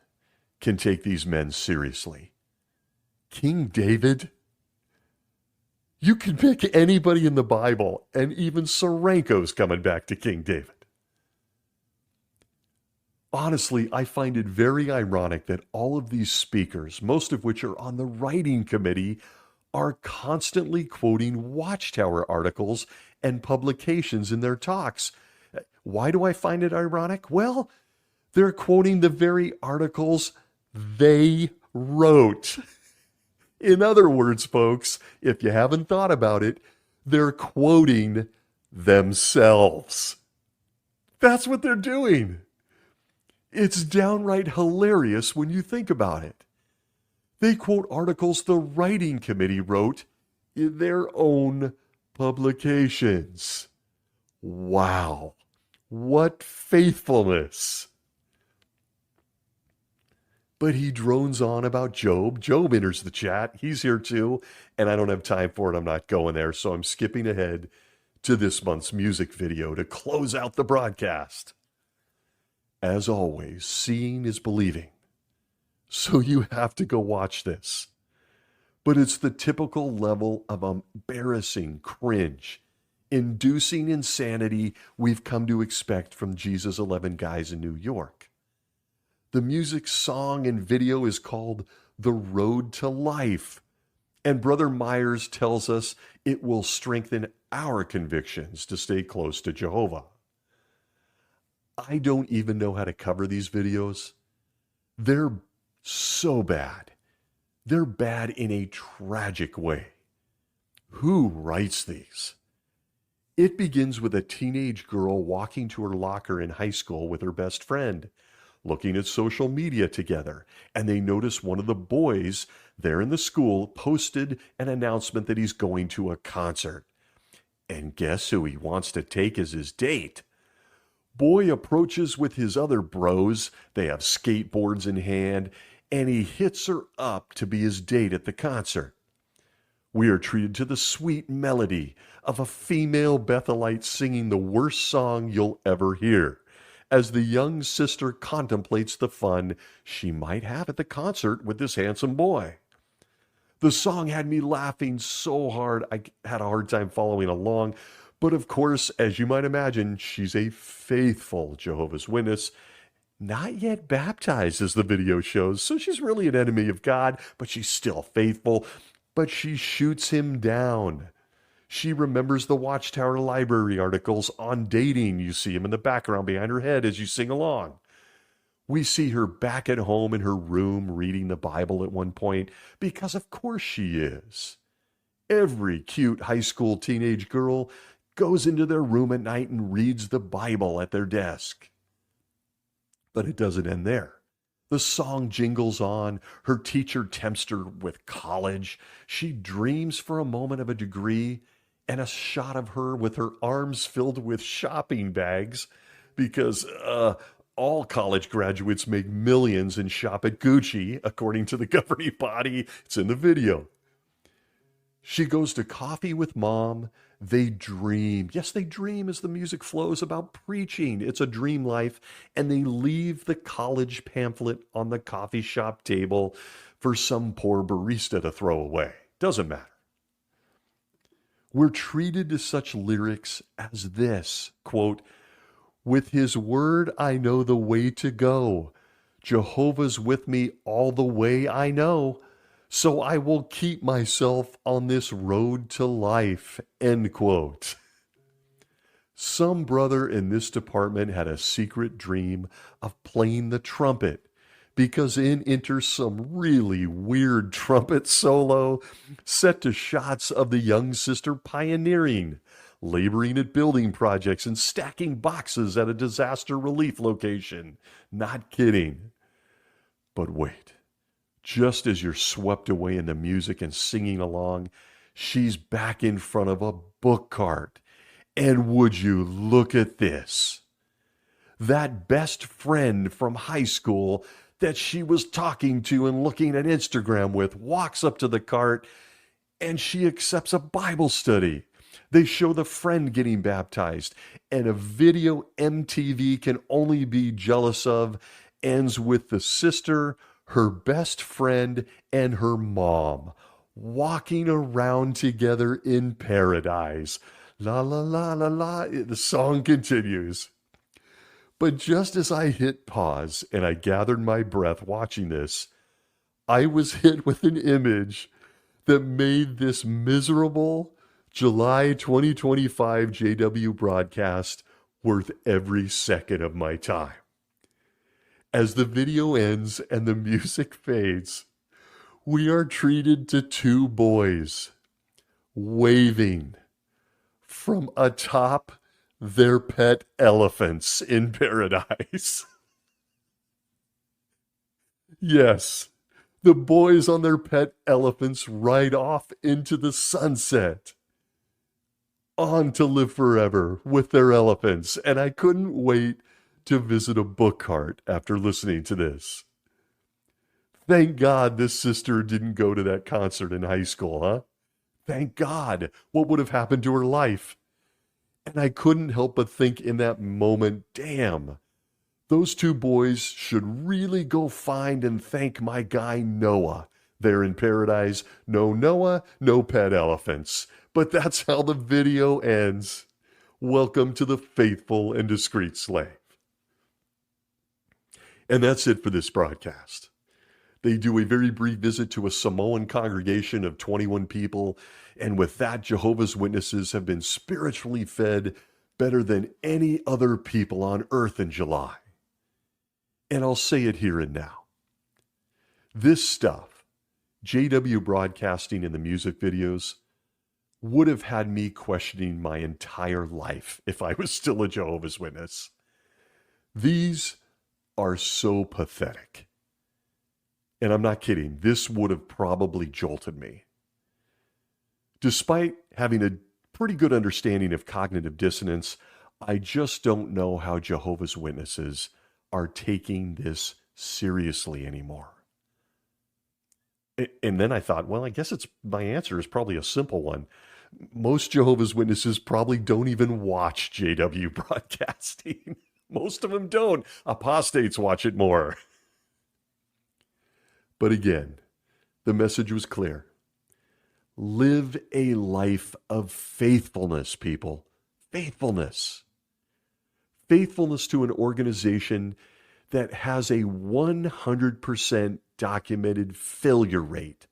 can take these men seriously. King David? You can pick anybody in the Bible, and even Sorenko's coming back to King David. Honestly, I find it very ironic that all of these speakers, most of which are on the writing committee, are constantly quoting Watchtower articles and publications in their talks. Why do I find it ironic? Well, they're quoting the very articles they wrote. In other words, folks, if you haven't thought about it, they're quoting themselves. That's what they're doing. It's downright hilarious when you think about it. They quote articles the writing committee wrote in their own publications. Wow, what faithfulness! But he drones on about Job. Job enters the chat. He's here too, and I don't have time for it. I'm not going there, so I'm skipping ahead to this month's music video to close out the broadcast. As always, seeing is believing. So you have to go watch this. But it's the typical level of embarrassing cringe, inducing insanity we've come to expect from Jesus 11 Guys in New York. The music, song, and video is called The Road to Life. And Brother Myers tells us it will strengthen our convictions to stay close to Jehovah. I don't even know how to cover these videos. They're so bad. They're bad in a tragic way. Who writes these? It begins with a teenage girl walking to her locker in high school with her best friend, looking at social media together, and they notice one of the boys there in the school posted an announcement that he's going to a concert. And guess who he wants to take as his date? Boy approaches with his other bros. They have skateboards in hand, and he hits her up to be his date at the concert. We are treated to the sweet melody of a female Bethelite singing the worst song you'll ever hear, as the young sister contemplates the fun she might have at the concert with this handsome boy. The song had me laughing so hard I had a hard time following along. But of course, as you might imagine, she's a faithful Jehovah's Witness, not yet baptized as the video shows, so she's really an enemy of God, but she's still faithful. But she shoots him down. She remembers the Watchtower Library articles on dating. You see him in the background behind her head as you sing along. We see her back at home in her room reading the Bible at one point, because of course she is. Every cute high school teenage girl goes into their room at night and reads the Bible at their desk. But it doesn't end there. The song jingles on. Her teacher tempts her with college. She dreams for a moment of a degree and a shot of her with her arms filled with shopping bags, because all college graduates make millions and shop at Gucci, according to the governing body. It's in the video. She goes to coffee with mom. They dream. Yes, they dream as the music flows about preaching. It's a dream life. And they leave the college pamphlet on the coffee shop table for some poor barista to throw away. Doesn't matter. We're treated to such lyrics as this, quote, "With his word I know the way to go. Jehovah's with me all the way I know. So I will keep myself on this road to life," end quote. Some brother in this department had a secret dream of playing the trumpet, because in enters some really weird trumpet solo set to shots of the young sister pioneering, laboring at building projects and stacking boxes at a disaster relief location. Not kidding. But wait. Just as you're swept away in the music and singing along, she's back in front of a book cart. And would you look at this? That best friend from high school that she was talking to and looking at Instagram with walks up to the cart, and she accepts a Bible study. They show the friend getting baptized, and a video MTV can only be jealous of ends with the sister, her best friend, and her mom walking around together in paradise. La la la la la. The song continues. But just as I hit pause and I gathered my breath watching this, I was hit with an image that made this miserable July 2025 JW broadcast worth every second of my time. As the video ends and the music fades, we are treated to two boys waving from atop their pet elephants in paradise. Yes, The boys on their pet elephants ride off into the sunset, on to live forever with their elephants. And I couldn't wait to visit a book cart after listening to this. Thank God this sister didn't go to that concert in high school, huh? Thank God. What would have happened to her life? And I couldn't help but think in that moment, damn, those two boys should really go find and thank my guy Noah there in paradise. No Noah, no pet elephants. But that's how the video ends. Welcome to the faithful and discreet slave. And that's it for this broadcast. They do a very brief visit to a Samoan congregation of 21 people, and with that, Jehovah's Witnesses have been spiritually fed better than any other people on earth in July. And I'll say it here and now. This stuff, JW broadcasting and the music videos, would have had me questioning my entire life if I was still a Jehovah's Witness. These are so pathetic. And I'm not kidding, this would have probably jolted me. Despite having a pretty good understanding of cognitive dissonance, I just don't know how Jehovah's Witnesses are taking this seriously anymore. And then I thought, well, I guess my answer is probably a simple one. Most Jehovah's Witnesses probably don't even watch JW broadcasting. Most of them don't. Apostates watch it more. But again, the message was clear. Live a life of faithfulness, people. Faithfulness. Faithfulness to an organization that has a 100% documented failure rate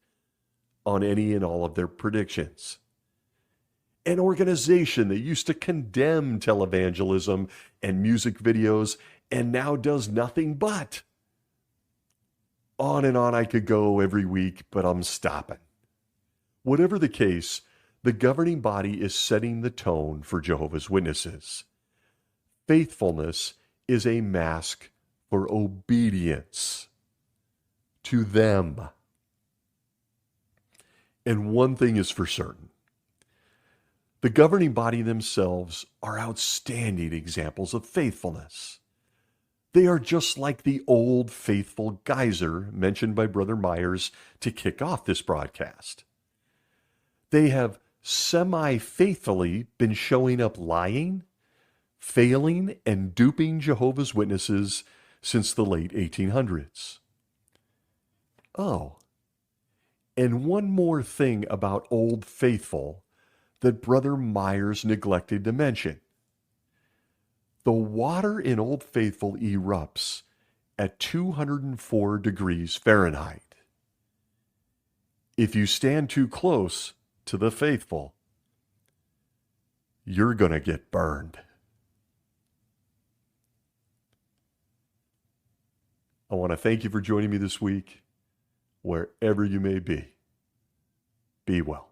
on any and all of their predictions. An organization that used to condemn televangelism and music videos and now does nothing but. On and on I could go every week, but I'm stopping. Whatever the case, the governing body is setting the tone for Jehovah's Witnesses. Faithfulness is a mask for obedience to them. And one thing is for certain. The governing body themselves are outstanding examples of faithfulness. They are just like the old faithful geyser mentioned by Brother Myers to kick off this broadcast. They have semi-faithfully been showing up lying, failing, and duping Jehovah's Witnesses since the late 1800s. Oh, and one more thing about Old Faithful that Brother Myers neglected to mention. The water in Old Faithful erupts at 204 degrees Fahrenheit. If you stand too close to the faithful, you're going to get burned. I want to thank you for joining me this week, wherever you may be. Be well.